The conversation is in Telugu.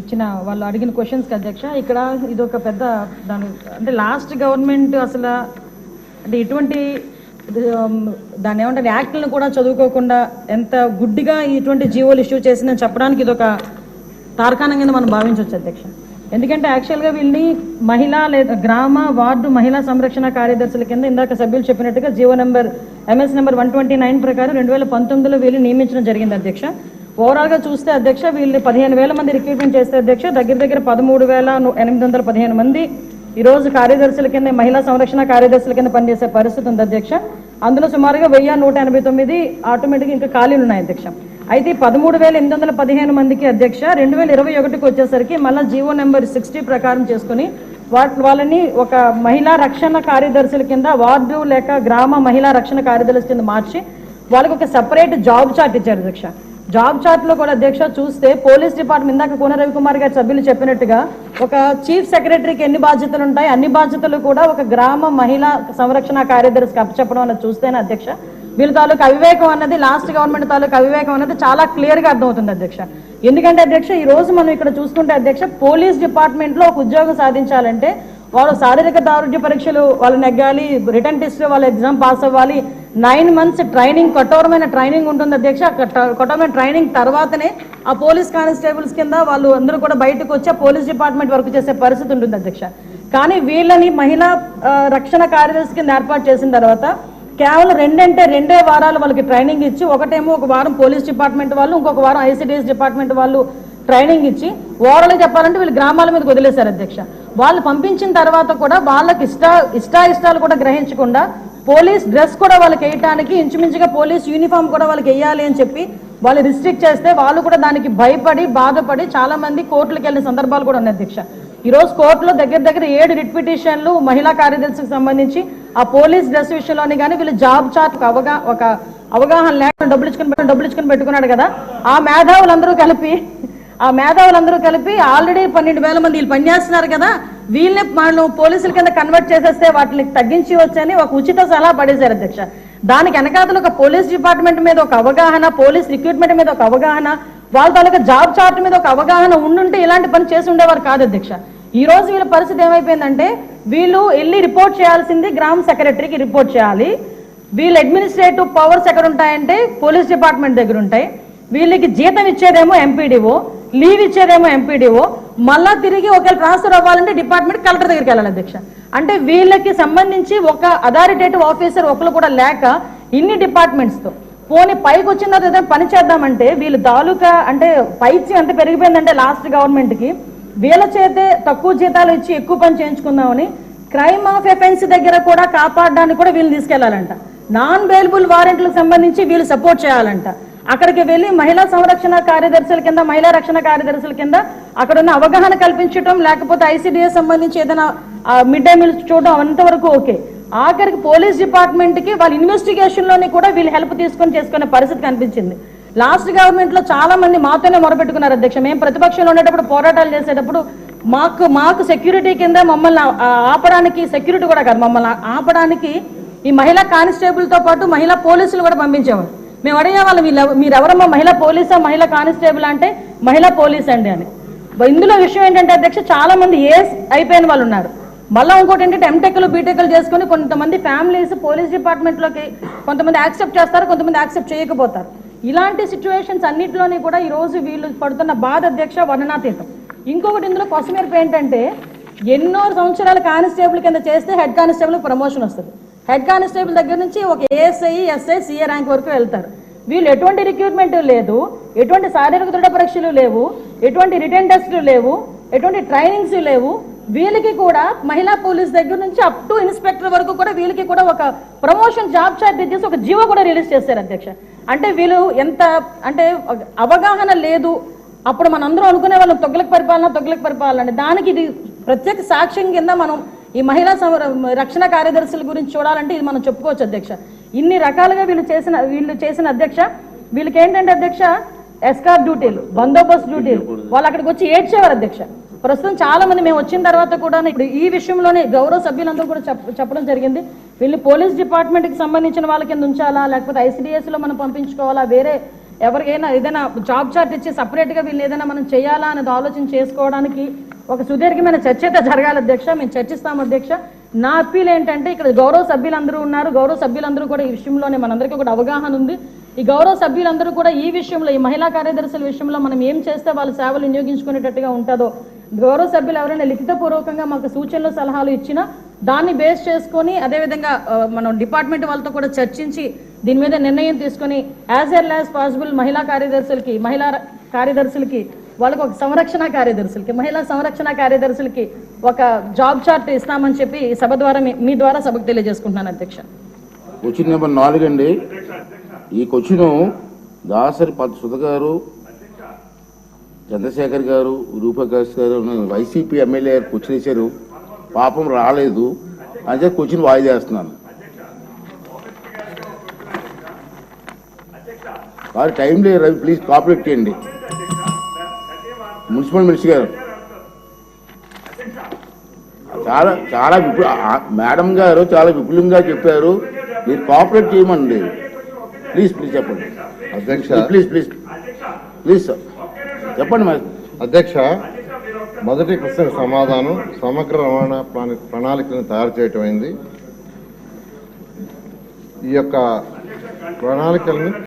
ఇచ్చిన వాళ్ళు అడిగిన క్వశ్చన్స్కి అధ్యక్ష, ఇక్కడ ఇది ఒక పెద్ద దాని అంటే లాస్ట్ గవర్నమెంట్ అసలు అంటే ఇటువంటి దాన్ని ఏమంటారు యాక్ట్లను కూడా చదువుకోకుండా ఎంత గుడ్డిగా ఇటువంటి జీవోలు ఇష్యూ చేసిందని చెప్పడానికి ఇది ఒక తార్కాణం కింద మనం భావించవచ్చు అధ్యక్ష. ఎందుకంటే యాక్చువల్గా వీళ్ళని మహిళా లేదా గ్రామ వార్డు మహిళా సంరక్షణ కార్యదర్శుల కింద ఇందాక సభ్యులు చెప్పినట్టుగా జీవో నెంబర్ MS నెంబర్ 129 ప్రకారం 2019లో వీళ్ళు నియమించడం జరిగింది అధ్యక్ష. ఓవరాల్గా చూస్తే అధ్యక్ష వీళ్ళు 15,000 మంది రిక్రూట్మెంట్ చేస్తే అధ్యక్ష దగ్గర 13,815 మంది ఈరోజు కార్యదర్శుల కింద మహిళా సంరక్షణ కార్యదర్శుల కింద పనిచేసే పరిస్థితి ఉంది అధ్యక్ష. అందులో సుమారుగా 1,189 ఆటోమేటిక్గా ఇంకా ఖాళీలు ఉన్నాయి అధ్యక్ష. అయితే 13,815 మందికి అధ్యక్ష 2021కి వచ్చేసరికి మళ్ళీ జీవో నెంబర్ 60 ప్రకారం చేసుకుని వాళ్ళని ఒక మహిళా రక్షణ కార్యదర్శుల కింద వార్డు లేక గ్రామ మహిళా రక్షణ కార్యదర్శుల కింద మార్చి వాళ్ళకి ఒక సపరేట్ జాబ్ చార్ట్ ఇచ్చారు అధ్యక్ష. జాబ్ చార్ట్లో కూడా అధ్యక్ష చూస్తే పోలీస్ డిపార్ట్మెంట్ ఇందాక కోన రవికుమార్ గారి సభ్యులు చెప్పినట్టుగా ఒక చీఫ్ సెక్రటరీకి ఎన్ని బాధ్యతలు ఉంటాయి అన్ని బాధ్యతలు కూడా ఒక గ్రామ మహిళా సంరక్షణ కార్యదర్శికి అప్పచెప్పడం అన్నది చూస్తేనే అధ్యక్ష వీళ్ళ తాలూకు అవివేకం అన్నది లాస్ట్ గవర్నమెంట్ తాలూకు అవివేకం అన్నది చాలా క్లియర్గా అర్థమవుతుంది అధ్యక్ష. ఎందుకంటే అధ్యక్ష ఈ రోజు మనం ఇక్కడ చూసుకుంటే అధ్యక్ష పోలీస్ డిపార్ట్మెంట్లో ఒక ఉద్యోగం సాధించాలంటే వాళ్ళు శారీరక దారుఢ్య పరీక్షలు వాళ్ళు నెగ్గాలి, రిటర్న్ టెస్ట్ వాళ్ళు ఎగ్జామ్ పాస్ అవ్వాలి, 9 months ట్రైనింగ్ కఠోరమైన ట్రైనింగ్ ఉంటుంది అధ్యక్ష. కఠోరమైన ట్రైనింగ్ తర్వాతనే ఆ పోలీస్ కానిస్టేబుల్స్ కింద వాళ్ళు అందరూ కూడా బయటకు వచ్చి పోలీస్ డిపార్ట్మెంట్ వర్క్ చేసే పరిస్థితి ఉంటుంది అధ్యక్ష. కానీ వీళ్ళని మహిళా రక్షణ కార్యదర్శి కింద ఏర్పాటు చేసిన తర్వాత కేవలం 2 వారాలు వాళ్ళకి ట్రైనింగ్ ఇచ్చి ఒకటేమో ఒక వారం పోలీస్ డిపార్ట్మెంట్ వాళ్ళు ఇంకొక వారం ICDS డిపార్ట్మెంట్ వాళ్ళు ట్రైనింగ్ ఇచ్చి ఓవరాల్గా చెప్పాలంటే వీళ్ళు గ్రామాల మీదకి వదిలేశారు అధ్యక్ష. వాళ్ళు పంపించిన తర్వాత కూడా వాళ్ళకి ఇష్టాలు కూడా గ్రహించకుండా పోలీస్ డ్రెస్ కూడా వాళ్ళకి వేయటానికి ఇంచుమించుగా పోలీస్ యూనిఫామ్ కూడా వాళ్ళకి వేయాలి అని చెప్పి వాళ్ళు రిస్ట్రిక్ట్ చేస్తే వాళ్ళు కూడా దానికి భయపడి బాధపడి చాలా మంది కోర్టులకు వెళ్ళిన సందర్భాలు కూడా ఉన్నాయి అధ్యక్ష. ఈరోజు కోర్టులో దగ్గర 7 రిట్ పిటిషన్లు మహిళా కార్యదర్శికి సంబంధించి ఆ పోలీస్ డ్రెస్ విషయంలోని కానీ వీళ్ళు జాబ్ చార్ట్ ఒక అవగాహన లేకుండా డబ్బులు ఇచ్చుకొని పెట్టుకున్నాడు కదా ఆ మేధావులందరూ కలిపి ఆల్రెడీ 12,000 మంది వీళ్ళు పనిచేస్తున్నారు కదా వీళ్ళని మనం పోలీసుల కింద కన్వర్ట్ చేసేస్తే వాటిని తగ్గించి వచ్చని ఒక ఉచిత సలహా పడేశారు అధ్యక్ష. దానికి వెనకాతలు ఒక పోలీస్ డిపార్ట్మెంట్ మీద ఒక అవగాహన, పోలీస్ రిక్రూట్మెంట్ మీద ఒక అవగాహన, వాళ్ళ తాలూకా జాబ్ చార్ట్ మీద ఒక అవగాహన ఉండుంటే ఇలాంటి పని చేసి ఉండేవారు కాదు అధ్యక్ష. ఈ రోజు వీళ్ళ పరిస్థితి ఏమైపోయిందంటే వీళ్ళు వెళ్ళి రిపోర్ట్ చేయాల్సింది గ్రామ సెక్రటరీకి రిపోర్ట్ చేయాలి. వీళ్ళ అడ్మినిస్ట్రేటివ్ పవర్స్ ఎక్కడ ఉంటాయంటే పోలీస్ డిపార్ట్మెంట్ దగ్గర ఉంటాయి. వీళ్ళకి జీతం ఇచ్చేదేమో MPDO, లీవ్ ఇచ్చేదేమో MPDO, మళ్ళా తిరిగి ఒకవేళ ట్రాన్స్ఫర్ అవ్వాలంటే డిపార్ట్మెంట్ కలెక్టర్ దగ్గరికి వెళ్ళాలి అధ్యక్ష. అంటే వీళ్ళకి సంబంధించి ఒక అథారిటేటివ్ ఆఫీసర్ ఒకరు కూడా లేక ఇన్ని డిపార్ట్మెంట్స్తో పోనీ పైకి వచ్చిన తర్వాత ఏదైనా పని చేద్దామంటే వీళ్ళు తాలూకా అంటే పైచ్యం ఎంత పెరిగిపోయిందంటే లాస్ట్ గవర్నమెంట్కి వీళ్ళ చేతే తక్కువ జీతాలు ఇచ్చి ఎక్కువ పని చేయించుకుందామని క్రైమ్ ఆఫ్ ఎఫెన్స్ దగ్గర కూడా కాపాడడానికి కూడా వీళ్ళు తీసుకెళ్లాలంట. నాన్ బెయిలబుల్ వారెంట్లకు సంబంధించి వీళ్ళు సపోర్ట్ చేయాలంట. అక్కడికి వెళ్ళి మహిళా సంరక్షణ కార్యదర్శుల కింద మహిళా రక్షణ కార్యదర్శుల కింద అక్కడ ఉన్న అవగాహన కల్పించడం లేకపోతే ICDS సంబంధించి ఏదైనా మిడ్ డే మీల్స్ చూడడం అంతవరకు ఓకే. ఆఖరికి పోలీస్ డిపార్ట్మెంట్కి వాళ్ళ ఇన్వెస్టిగేషన్లోని కూడా వీళ్ళు హెల్ప్ తీసుకొని చేసుకునే పరిస్థితి కనిపించింది. లాస్ట్ గవర్నమెంట్లో చాలా మంది మాతోనే మొరపెట్టుకున్నారు అధ్యక్ష. మేము ప్రతిపక్షంలో ఉండేటప్పుడు పోరాటాలు చేసేటప్పుడు మాకు సెక్యూరిటీ కింద మమ్మల్ని ఆపడానికి సెక్యూరిటీ కూడా కాదు మమ్మల్ని ఆపడానికి ఈ మహిళా కానిస్టేబుల్తో పాటు మహిళా పోలీసులు కూడా పంపించేవారు. మేము అడిగేవాళ్ళం మీరెవరమ్మా మహిళా పోలీసా మహిళా కానిస్టేబుల్ అంటే మహిళా పోలీస్ అండి అని. ఇందులో విషయం ఏంటంటే అధ్యక్ష చాలా మంది ఏస్ అయిపోయిన వాళ్ళు ఉన్నారు. మళ్ళీ ఇంకోటి ఏంటంటే ఎంటెక్లు బీటెక్లు చేసుకుని కొంతమంది ఫ్యామిలీస్ పోలీస్ డిపార్ట్మెంట్లోకి కొంతమంది యాక్సెప్ట్ చేస్తారు, కొంతమంది యాక్సెప్ట్ చేయకపోతారు. ఇలాంటి సిచ్యువేషన్స్ అన్నింటిలోని కూడా ఈరోజు వీళ్ళు పడుతున్న బాధ అధ్యక్ష వర్ణనాతీతం. ఇంకొకటి ఇందులో కొసమేర్పు ఏంటంటే ఎన్నో సంవత్సరాలు కానిస్టేబుల్ కింద చేస్తే హెడ్ కానిస్టేబుల్ ప్రమోషన్ వస్తుంది. హెడ్ కానిస్టేబుల్ దగ్గర నుంచి ఒక ASI, SI, CA ర్యాంక్ వరకు వెళ్తారు. వీళ్ళు ఎటువంటి రిక్రూట్మెంట్ లేదు, ఎటువంటి శారీరక దృఢ పరీక్షలు లేవు, ఎటువంటి రిటర్న్ టెస్టులు లేవు, ఎటువంటి ట్రైనింగ్స్ లేవు. వీళ్ళకి కూడా మహిళా పోలీస్ దగ్గర నుంచి అప్ టు ఇన్స్పెక్టర్ వరకు కూడా వీళ్ళకి కూడా ఒక ప్రమోషన్ జాబ్ చార్ట్ ఇచ్చేసి ఒక జీవో కూడా రిలీజ్ చేశారు అధ్యక్ష. అంటే వీళ్ళు ఎంత అంటే అవగాహన లేదు. అప్పుడు మనందరం అనుకునే వాళ్ళం తొగ్లక్ పరిపాలన దానికి ఇది ప్రత్యేక సాక్ష్యం కింద మనం ఈ మహిళా రక్షణ కార్యదర్శుల గురించి చూడాలంటే ఇది మనం చెప్పుకోవచ్చు అధ్యక్ష. ఇన్ని రకాలుగా వీళ్ళు చేసిన అధ్యక్ష వీళ్ళకి ఏంటంటే అధ్యక్ష ఎస్కార్ట్ డ్యూటీలు, బందోబస్తు డ్యూటీలు వాళ్ళు అక్కడికి వచ్చి ఏడ్చేవారు అధ్యక్ష. ప్రస్తుతం చాలా మంది మేము వచ్చిన తర్వాత కూడా ఇప్పుడు ఈ విషయంలోనే గౌరవ సభ్యులందరూ కూడా చెప్పడం జరిగింది. వీళ్ళు పోలీస్ డిపార్ట్మెంట్కి సంబంధించిన వాళ్ళ కింద ఉంచాలా లేకపోతే ICDSలో మనం పంపించుకోవాలా, వేరే ఎవరికైనా ఏదైనా జాబ్ చార్ట్ ఇచ్చి సపరేట్గా వీళ్ళు ఏదైనా మనం చేయాలా అనేది ఆలోచన చేసుకోవడానికి ఒక సుదీర్ఘమైన చర్చ అయితే జరగాలి అధ్యక్ష. మేము చర్చిస్తాం అధ్యక్ష. నా అప్పీల్ ఏంటంటే ఇక్కడ గౌరవ సభ్యులందరూ ఉన్నారు, గౌరవ సభ్యులందరూ కూడా ఈ విషయంలోనే మనందరికీ కూడా అవగాహన ఉంది. ఈ గౌరవ సభ్యులందరూ కూడా ఈ విషయంలో, ఈ మహిళా కార్యదర్శుల విషయంలో మనం ఏం చేస్తే వాళ్ళ సేవలు వినియోగించుకునేటట్టుగా ఉంటుందో గౌరవ సభ్యులు ఎవరైనా లిఖితపూర్వకంగా మాకు సూచనలు సలహాలు ఇచ్చినా దాన్ని బేస్ చేసుకొని అదేవిధంగా మనం డిపార్ట్మెంట్ వాళ్ళతో కూడా చర్చించి దీని మీద నిర్ణయం తీసుకొని యాజ్ ఎర్లీ యాజ్ పాసిబుల్ మహిళా కార్యదర్శులకి వాళ్ళకి ఒక మహిళా సంరక్షణ కార్యదర్శులకి ఒక జాబ్ చార్ట్ ఇస్తామని చెప్పి సభ ద్వారా మీ ద్వారా సభకు తెలియజేసుకుంటున్నాను అధ్యక్ష. క్వశ్చన్ నెంబర్ 4 అండి. ఈ క్వశ్చన్ దాసరి సుధ గారు, చంద్రశేఖర్ గారు, రూపకాష్ గారు వైసీపీ ఎమ్మెల్యే గారు క్వశ్చన్ ఇచ్చారు, పాపం రాలేదు అని క్వశ్చన్ వాయిదా చేస్తున్నాను. వారి టైం లేదు, రవి ప్లీజ్ కోఆపరేట్ చేయండి. మున్సిపల్ మినిస్టర్ గారు చాలా మేడం గారు చాలా విపులంగా చెప్పారు, మీరు కోఆపరేట్ చేయమండి. ప్లీజ్ చెప్పండి అధ్యక్ష. ప్లీజ్ సార్ చెప్పండి మరి. అధ్యక్ష, మొదటి ప్రశ్నకు సమాధానం సమగ్ర రవాణా ప్రణాళికలను తయారు చేయటం అయింది. ఈ యొక్క ప్రణాళికలను